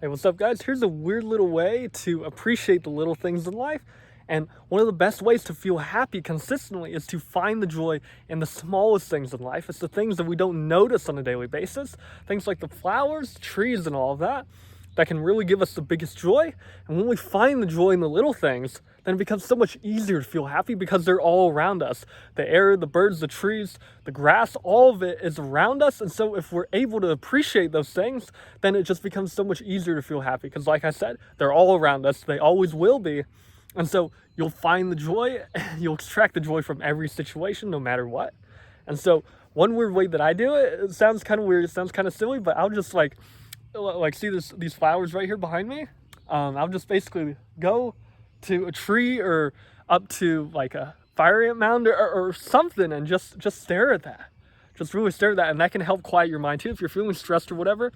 Hey, what's up, guys? Here's a weird little way to appreciate the little things in life. And one of the best ways to feel happy consistently is to find the joy in the smallest things in life. It's the things that we don't notice on a daily basis. Things like the flowers, trees, and all of that can really give us the biggest joy. And when we find the joy in the little things, then it becomes so much easier to feel happy because they're all around us. The air, the birds, the trees, the grass, all of it is around us. And so if we're able to appreciate those things, then it just becomes so much easier to feel happy. Because like I said, they're all around us. They always will be. And so you'll find the joy, you'll extract the joy from every situation, no matter what. And so one weird way that I do it, it sounds kind of weird, it sounds kind of silly, but I'll just like see these flowers right here behind me. I'll just basically go to a tree or up to like a fire ant mound or something and just stare at that. Just really stare at that, and that can help quiet your mind too. If you're feeling stressed or whatever,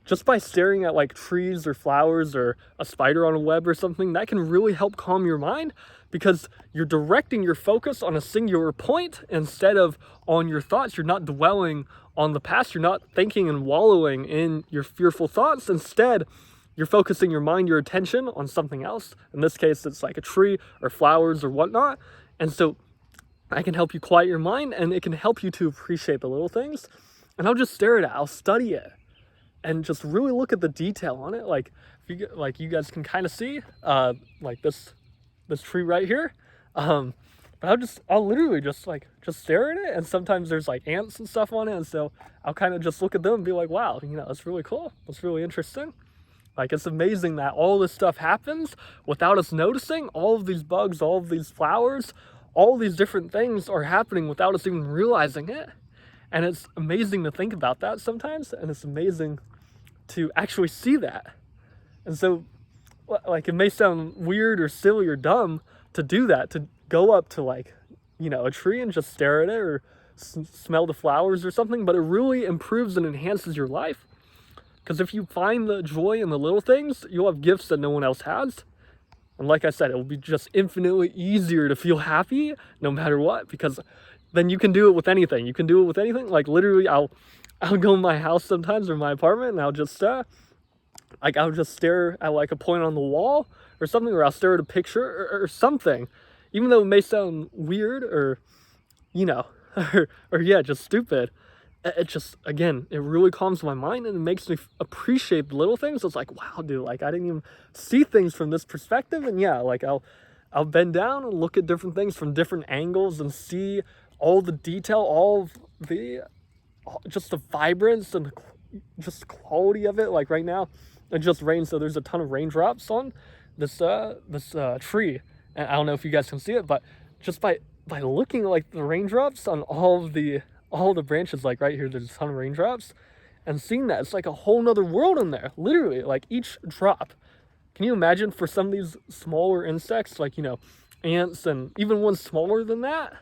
just by staring at like trees or flowers or a spider on a web or something, that can really help calm your mind because you're directing your focus on a singular point instead of on your thoughts. You're not dwelling on the past. You're not thinking and wallowing in your fearful thoughts. Instead, you're focusing your mind, your attention on something else. In this case, it's like a tree or flowers or whatnot. And so that can help you quiet your mind, and it can help you to appreciate the little things. And I'll just stare at it. I'll study it and just really look at the detail on it. Like you guys can kind of see, like this tree right here. But I'll literally just stare at it, and sometimes there's like ants and stuff on it, and so I'll kind of just look at them and be like, wow, that's really cool. That's really interesting. Like, it's amazing that all this stuff happens without us noticing. All of these bugs, all of these flowers, all these different things are happening without us even realizing it. And it's amazing to think about that sometimes, and it's amazing to actually see that. And so, like, it may sound weird or silly or dumb to do that, to go up to like, a tree and just stare at it or smell the flowers or something, but it really improves and enhances your life. Because if you find the joy in the little things, you'll have gifts that no one else has. And like I said, it will be just infinitely easier to feel happy no matter what, because then you can do it with anything. You can do it with anything. Like, literally, I'll go in my house sometimes or my apartment, and I'll just stare at like a point on the wall or something, or I'll stare at a picture or something, even though it may sound weird or just stupid. It just, again, it really calms my mind, and it makes me appreciate the little things. It's like, wow, dude, like, I didn't even see things from this perspective. And yeah, like, I'll bend down and look at different things from different angles and see all the detail, all of just the vibrance and just the quality of it. Like, right now it just rained, so there's a ton of raindrops on this tree, and I don't know if you guys can see it, but just by looking at like the raindrops on all the branches, like right here, there's a ton of raindrops, and seeing that, it's like a whole nother world in there, literally. Like, each drop, can you imagine for some of these smaller insects, like, ants, and even ones smaller than that,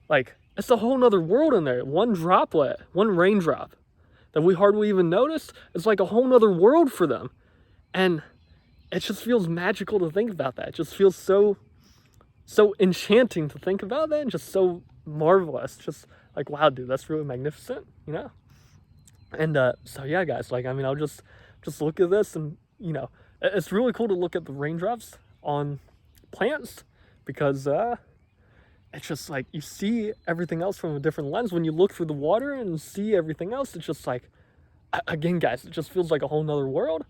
like, it's a whole nother world in there. One droplet, one raindrop that we hardly even notice, it's like a whole nother world for them. And it just feels magical to think about that. It just feels so enchanting to think about that, and just so marvelous. Just like, wow, dude, that's really magnificent, And so yeah, guys, like, I'll just look at this, and it's really cool to look at the raindrops on plants, because it's just like you see everything else from a different lens. When you look through the water and see everything else, it's just like, again, guys, it just feels like a whole nother world,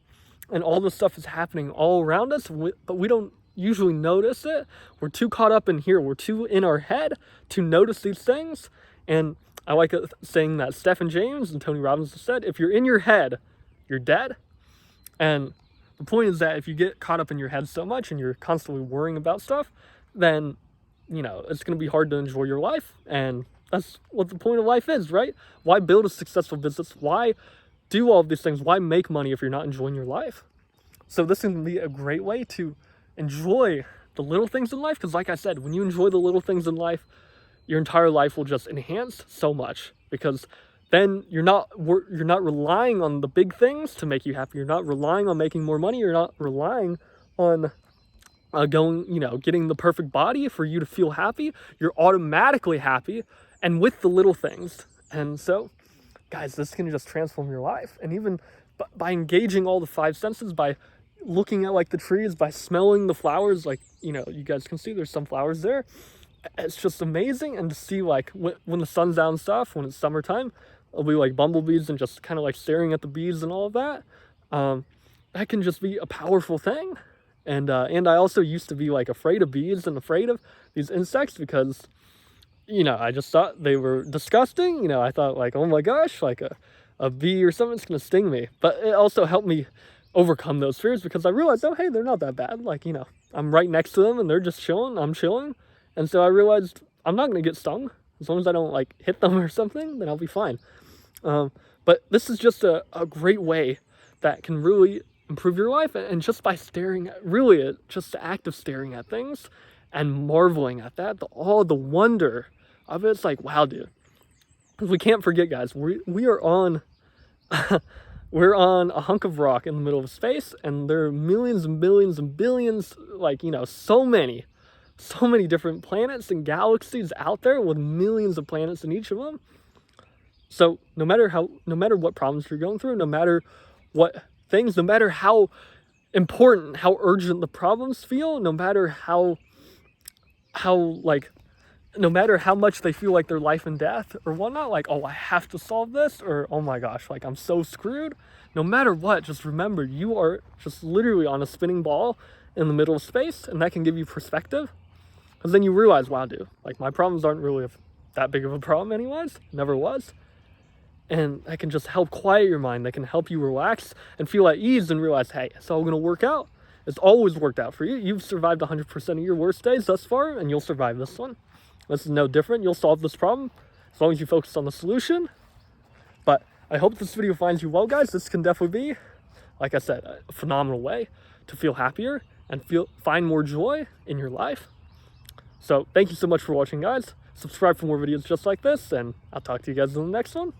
and all this stuff is happening all around us, but we don't usually notice it. We're too caught up in here. We're too in our head to notice these things. And I like a saying that Stephen James and Tony Robbins have said: if you're in your head, you're dead. And the point is that if you get caught up in your head so much and you're constantly worrying about stuff, then it's going to be hard to enjoy your life. And that's what the point of life is, right? Why build a successful business? Why do all of these things? Why make money if you're not enjoying your life? So this can be a great way to enjoy the little things in life, because like I said, when you enjoy the little things in life, your entire life will just enhance so much, because then you're not relying on the big things to make you happy. You're not relying on making more money. You're not relying on getting the perfect body for you to feel happy. You're automatically happy, and with the little things. And so, guys, this can just transform your life. And even by engaging all the five senses, by looking at like the trees, by smelling the flowers, like, you know, you guys can see there's some flowers there. It's just amazing. And to see like when the sun's down and stuff, when it's summertime, it'll be like bumblebees and just kind of like staring at the bees and all of that. That can just be a powerful thing. And I also used to be like afraid of bees and afraid of these insects because, you know, I just thought they were disgusting. You know, I thought like, oh my gosh, like a bee or something's gonna sting me. But it also helped me overcome those fears because I realized, oh, hey, they're not that bad. Like, you know, I'm right next to them and they're just chilling, I'm chilling. And so I realized I'm not gonna get stung. As long as I don't like hit them or something, then I'll be fine. But this is just a great way that can really improve your life. And just by staring at, really, just the act of staring at things and marveling at that, all the wonder of it, it's like, wow, dude. We can't forget, guys, we are on we're on a hunk of rock in the middle of space, and there are millions and billions and billions, like, you know, so many different planets and galaxies out there with millions of planets in each of them. So no matter what problems you're going through, no matter what things, no matter how important, how urgent the problems feel, no matter how like, no matter how much they feel like they're life and death or whatnot, like, oh, I have to solve this, or oh my gosh, like I'm so screwed. No matter what, just remember you are just literally on a spinning ball in the middle of space, and that can give you perspective. Because then you realize, wow, dude, like my problems aren't really that big of a problem anyways, never was. And that can just help quiet your mind. That can help you relax and feel at ease and realize, hey, it's all gonna work out. It's always worked out for you. You've survived 100% of your worst days thus far, and you'll survive this one. This is no different. You'll solve this problem as long as you focus on the solution. But I hope this video finds you well, guys. This can definitely be, like I said, a phenomenal way to feel happier and find more joy in your life. So thank you so much for watching, guys. Subscribe for more videos just like this, and I'll talk to you guys in the next one.